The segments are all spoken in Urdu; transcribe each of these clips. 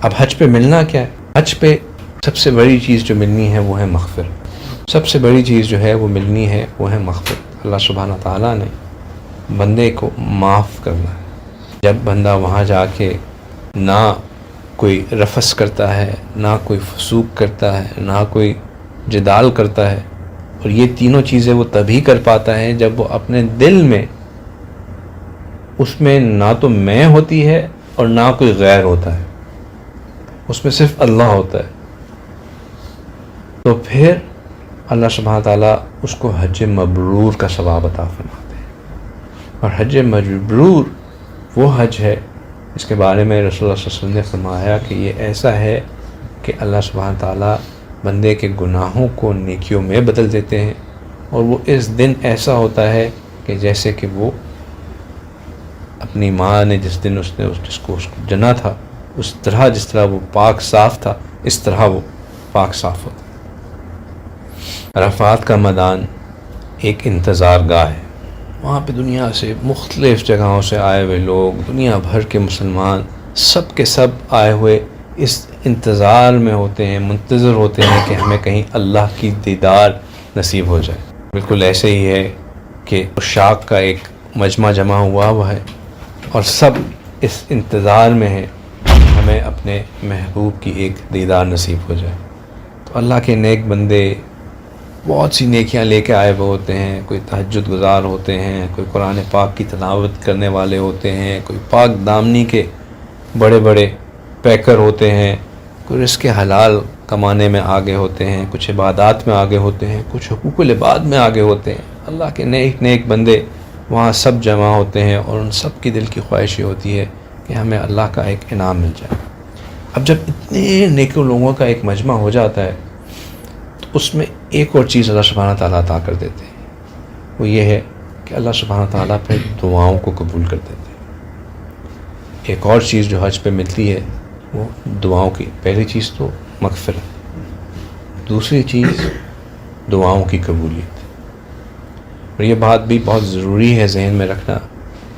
اب حج پہ ملنا کیا ہے؟ حج پہ سب سے بڑی چیز جو ملنی ہے وہ ہے مغفرت. سب سے بڑی چیز جو ہے وہ ملنی ہے وہ ہے مغفرت. اللہ سبحانہ تعالیٰ نے بندے کو معاف کرنا ہے. جب بندہ وہاں جا کے نہ کوئی رفث کرتا ہے، نہ کوئی فسوق کرتا ہے، نہ کوئی جدال کرتا ہے، اور یہ تینوں چیزیں وہ تبھی کر پاتا ہے جب وہ اپنے دل میں اس میں نہ تو میں ہوتی ہے اور نہ کوئی غیر ہوتا ہے، اس میں صرف اللہ ہوتا ہے. تو پھر اللہ سبحانہ تعالیٰ اس کو حج مبرور کا ثواب عطا فرماتے ہیں. اور حج مبرور وہ حج ہے اس کے بارے میں رسول اللہ صلی اللہ علیہ وسلم نے فرمایا کہ یہ ایسا ہے کہ اللہ سبحانہ تعالیٰ بندے کے گناہوں کو نیکیوں میں بدل دیتے ہیں، اور وہ اس دن ایسا ہوتا ہے کہ جیسے کہ وہ اپنی ماں نے جس دن جس کو جنا تھا اس طرح، جس طرح وہ پاک صاف تھا اس طرح وہ پاک صاف ہوتا ہے. عرفات کا میدان ایک انتظار گاہ ہے. وہاں پہ دنیا سے مختلف جگہوں سے آئے ہوئے لوگ، دنیا بھر کے مسلمان سب کے سب آئے ہوئے اس انتظار میں ہوتے ہیں، منتظر ہوتے ہیں کہ ہمیں کہیں اللہ کی دیدار نصیب ہو جائے. بالکل ایسے ہی ہے کہ عشاق کا ایک مجمع جمع ہوا ہے اور سب اس انتظار میں ہیں ہمیں اپنے محبوب کی ایک دیدار نصیب ہو جائے. تو اللہ کے نیک بندے بہت سی نیکیاں لے کے آئے ہوئے ہوتے ہیں. کوئی تہجد گزار ہوتے ہیں، کوئی قرآن پاک کی تلاوت کرنے والے ہوتے ہیں، کوئی پاک دامنی کے بڑے بڑے پیکر ہوتے ہیں، کوئی رزق حلال کمانے میں آگے ہوتے ہیں، کچھ عبادات میں آگے ہوتے ہیں، کچھ حقوق العباد میں آگے ہوتے ہیں. اللہ کے نیک نیک بندے وہاں سب جمع ہوتے ہیں، اور ان سب کی دل کی خواہش یہ ہوتی ہے کہ ہمیں اللہ کا ایک انعام مل جائے. اب جب اتنے نیک لوگوں کا ایک مجمع ہو جاتا ہے تو اس میں ایک اور چیز اللہ سبحانہ تعالیٰ عطا کر دیتے ہیں. وہ یہ ہے کہ اللہ سبحانہ تعالیٰ پھر دعاؤں کو قبول کر دیتے ہیں. ایک اور چیز جو حج پہ ملتی ہے وہ دعاؤں کی، پہلی چیز تو مغفرت، دوسری چیز دعاؤں کی قبولیت. اور یہ بات بھی بہت ضروری ہے ذہن میں رکھنا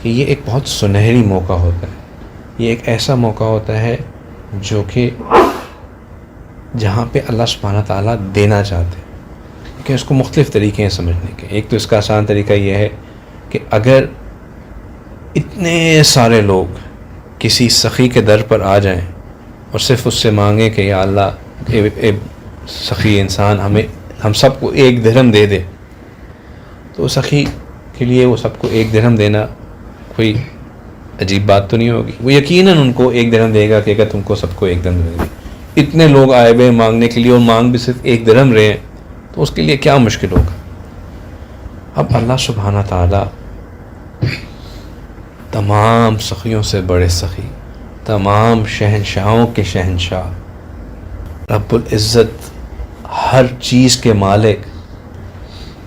کہ یہ ایک بہت سنہری موقع ہوتا ہے. یہ ایک ایسا موقع ہوتا ہے جو کہ جہاں پہ اللہ سبحانہ تعالیٰ دینا چاہتے ہیں، کہ اس کو مختلف طریقے ہیں سمجھنے کے. ایک تو اس کا آسان طریقہ یہ ہے کہ اگر اتنے سارے لوگ کسی سخی کے در پر آ جائیں اور صرف اس سے مانگیں کہ یا اللہ اے سخی انسان ہم سب کو 1 درہم دے دے، تو سخی کے لیے وہ سب کو 1 درہم دینا کوئی عجیب بات تو نہیں ہوگی. وہ یقیناً ان کو 1 درہم دے گا کہ اگر تم کو سب کو 1 درہم دے گی. اتنے لوگ آئے ہوئے مانگنے کے لیے اور مانگ بھی صرف 1 درہم رہے ہیں تو اس کے لیے کیا مشکل ہوگا. اب اللہ سبحانہ تعالیٰ تمام سخیوں سے بڑے سخی، تمام شہنشاہوں کے شہنشاہ، رب العزت، ہر چیز کے مالک،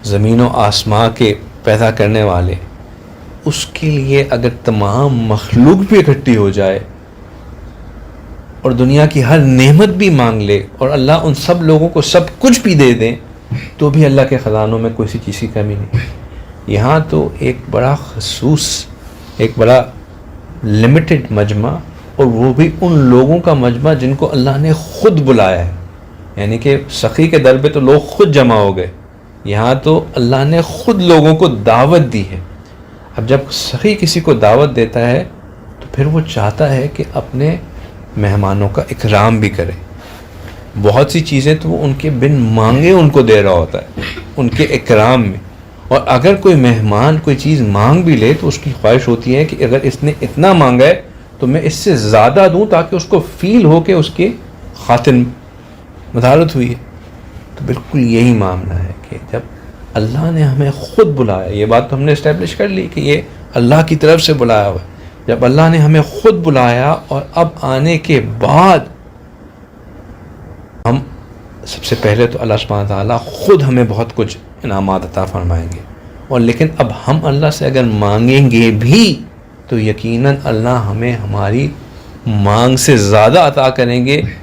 زمین و آسماں کے پیدا کرنے والے، اس کے لیے اگر تمام مخلوق بھی اکٹھی ہو جائے اور دنیا کی ہر نعمت بھی مانگ لے اور اللہ ان سب لوگوں کو سب کچھ بھی دے دیں تو بھی اللہ کے خزانوں میں کوئی سی چیز کی کمی نہیں. یہاں تو ایک بڑا خصوص، ایک بڑا لمیٹڈ مجمع، اور وہ بھی ان لوگوں کا مجمع جن کو اللہ نے خود بلایا ہے. یعنی کہ سخی کے در پہ تو لوگ خود جمع ہو گئے، یہاں تو اللہ نے خود لوگوں کو دعوت دی ہے. اب جب سخی کسی کو دعوت دیتا ہے تو پھر وہ چاہتا ہے کہ اپنے مہمانوں کا اکرام بھی کرے. بہت سی چیزیں تو وہ ان کے بن مانگے ان کو دے رہا ہوتا ہے ان کے اکرام میں. اور اگر کوئی مہمان کوئی چیز مانگ بھی لے تو اس کی خواہش ہوتی ہے کہ اگر اس نے اتنا مانگا ہے تو میں اس سے زیادہ دوں تاکہ اس کو فیل ہو کہ اس کے خاطر مدارت ہوئی ہے. تو بالکل یہی معاملہ ہے کہ جب اللہ نے ہمیں خود بلایا، یہ بات تو ہم نے اسٹیبلش کر لی کہ یہ اللہ کی طرف سے بلایا ہوا ہے. جب اللہ نے ہمیں خود بلایا اور اب آنے کے بعد ہم سب سے پہلے تو اللہ سبحانہ تعالیٰ خود ہمیں بہت کچھ انعامات عطا فرمائیں گے، اور لیکن اب ہم اللہ سے اگر مانگیں گے بھی تو یقیناً اللہ ہمیں ہماری مانگ سے زیادہ عطا کریں گے